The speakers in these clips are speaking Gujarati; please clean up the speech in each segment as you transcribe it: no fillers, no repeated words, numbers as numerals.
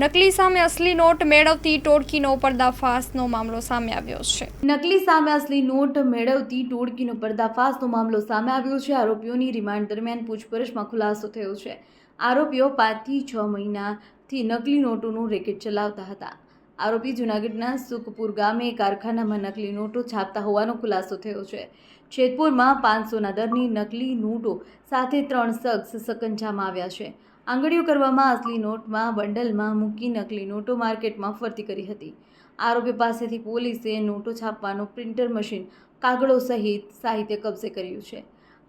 નકલી સામે અસલી નોટ મેળવતી ટોળકીનો પર્દાફાશનો મામલો સામે આવ્યો છે. નકલી સામે અસલી નોટ મેળવતી ટોળકીનો પર્દાફાશનો મામલો સામે આવ્યો છે. આરોપીઓની રિમાન્ડ દરમિયાન પૂછપરછમાં ખુલાસો થયો છે. આરોપીઓ 5 થી 6 મહિનાથી નકલી નોટોનું રેકેટ ચલાવતા હતા. આરોપી જૂનાગઢના સુખપુર ગામે કારખાનામાં નકલી નોટો છાપતા હોવાનો ખુલાસો થયો છે. જેતપુરમાં 500ના દરની નકલી નોટો સાથે 3 શખ્સ સકંજામાં આવ્યા છે. આંગળીઓ કરવામાં અસલી નોટમાં બંડલમાં મૂકી નકલી નોટો માર્કેટમાં ફરતી કરી હતી. આરોપી પાસેથી પોલીસે નોટો છાપવાનું પ્રિન્ટર મશીન, કાગળો સહિત સાહિત્ય કબજે કર્યું છે.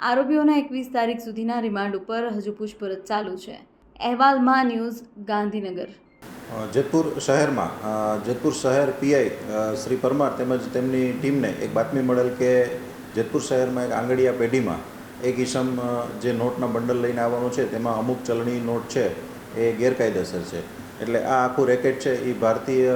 આરોપીઓના 21 તારીખ સુધીના રિમાન્ડ ઉપર હજુ પૂછપરછ ચાલુ છે. અહેવાલ માં ન્યૂઝ, ગાંધીનગર. જેતપુર શહેર પીઆઈ શ્રી પરમાર તેમજ તેમની ટીમને એક બાતમી મળેલ કે જેતપુર શહેરમાં એક આંગડિયા પેઢીમાં એક ઈસમ જે નોટના બંડલ લઈને આવવાનો છે તેમાં અમુક ચલણી નોટ છે એ ગેરકાયદેસર છે. એટલે આ આખું રેકેટ છે એ ભારતીય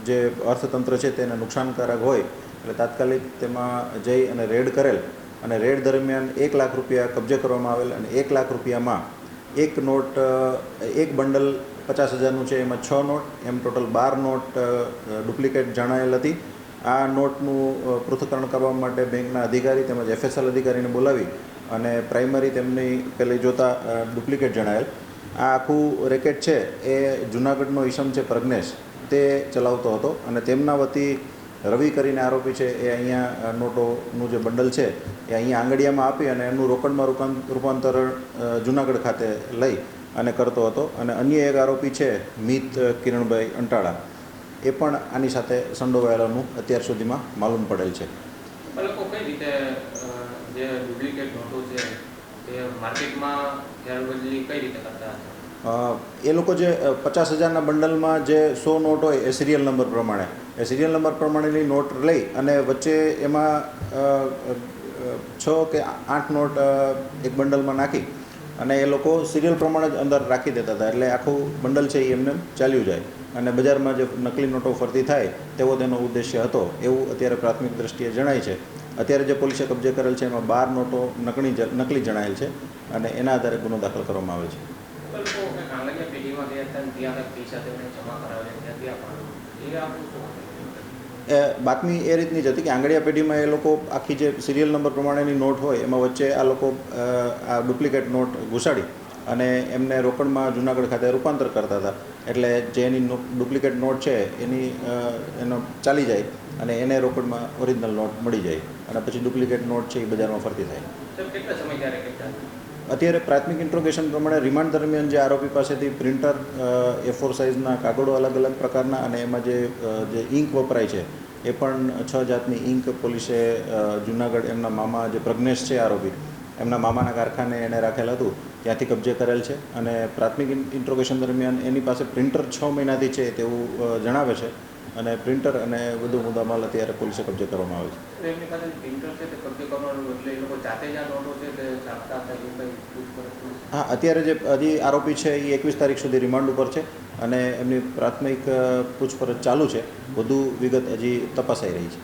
જે અર્થતંત્ર છે તેને નુકસાનકારક હોય એટલે તાત્કાલિક તેમાં જઈ અને રેડ કરેલ અને રેડ દરમિયાન 1 લાખ રૂપિયા કબજે કરવામાં આવેલ અને 1 લાખ રૂપિયામાં એક નોટ એક બંડલ 50,000નું છે, એમાં 6 નોટ, એમ ટોટલ 12 નોટ ડુપ્લિકેટ જણાયેલ હતી. આ નોટનું પૃથ્થકરણ કરવા માટે બેંકના અધિકારી તેમજ એફએસએલ અધિકારીને બોલાવી અને પ્રાઇમરી તેમની પેલી જોતા ડુપ્લિકેટ જણાયેલ. આ આખું રેકેટ છે એ જૂનાગઢનો ઈસમ છે પ્રજ્ઞેશ, તે ચલાવતો હતો અને તેમના વતી રવિ કરીને આરોપી છે એ અહીંયા નોટોનું જે બંડલ છે એ અહીંયા આંગડિયામાં આપી અને એનું રોકડમાં રૂપાંતર જૂનાગઢ ખાતે લઈ અને કરતો હતો. અને અન્ય એક આરોપી છે મિત કિરણભાઈ અંટાળા, એ પણ આની સાથે સંડોવાયેલાનું અત્યાર સુધીમાં માલુમ પડેલ છે. લોકો કઈ રીતે જે ડુપ્લિકેટ નોટો છે તે માર્કેટમાં કઈ રીતે કરતા હતા? એ લોકો જે 50,000ના બંડલમાં જે 100 નોટ હોય એ સિરિયલ નંબર પ્રમાણે પ્રમાણેની નોટ લઈ અને વચ્ચે એમાં 6 કે 8 નોટ એક બંડલમાં નાખી અને એ લોકો સિરિયલ પ્રમાણે જ અંદર રાખી દેતા હતા. એટલે આખું બંડલ છે એ એમને ચાલ્યું જાય અને બજારમાં જે નકલી નોટો ફરતી થાય તેવો તેનો ઉદ્દેશ્ય હતો એવું અત્યારે પ્રાથમિક દ્રષ્ટિએ જણાય છે. અત્યારે જે પોલીસે કબજે કરેલ છે એમાં 12 નોટો નકલી જણાયેલ છે અને એના આધારે ગુનો દાખલ કરવામાં આવે છે. બાતમી એ રીતની જ હતી કે આંગડિયા પેઢીમાં એ લોકો આખી જે સિરિયલ નંબર પ્રમાણેની નોટ હોય એમાં વચ્ચે આ લોકો આ ડુપ્લિકેટ નોટ ઘુસાડી અને એમને રોકડમાં જૂનાગઢ ખાતે રૂપાંતર કરતા હતા. એટલે જે એની ડુપ્લિકેટ નોટ છે એનો ચાલી જાય અને એને રોકડમાં ઓરિજિનલ નોટ મળી જાય અને પછી ડુપ્લિકેટ નોટ છે એ બજારમાં ફરતી થાય. અત્યારે પ્રાથમિક ઇન્ટ્રોગેશન પ્રમાણે રિમાન્ડ દરમિયાન જે આરોપી પાસેથી પ્રિન્ટર, A4 સાઇઝના કાગળો અલગ અલગ પ્રકારના અને એમાં જે ઇંક વપરાય છે એ પણ 6 જાતની ઇંક પોલીસે જૂનાગઢ એમના મામા જે પ્રજ્ઞેશ છે આરોપી, એમના મામાના કારખાને એણે રાખેલ હતું ત્યાંથી કબજે કરેલ છે. અને પ્રાથમિક ઇન્ટ્રોગેશન દરમિયાન એની પાસે પ્રિન્ટર 6 મહિનાથી છે તેવું જણાવે છે અને પ્રિન્ટર અને વધુ મુદ્દામાલ અત્યારે પોલીસે કબજે કરવામાં આવે છે. હા, અત્યારે જે હજી આરોપી છે એ 21 તારીખ સુધી રિમાન્ડ ઉપર છે અને એમની પ્રાથમિક પૂછપરછ ચાલુ છે. વધુ વિગત હજી તપાસાઈ રહી છે.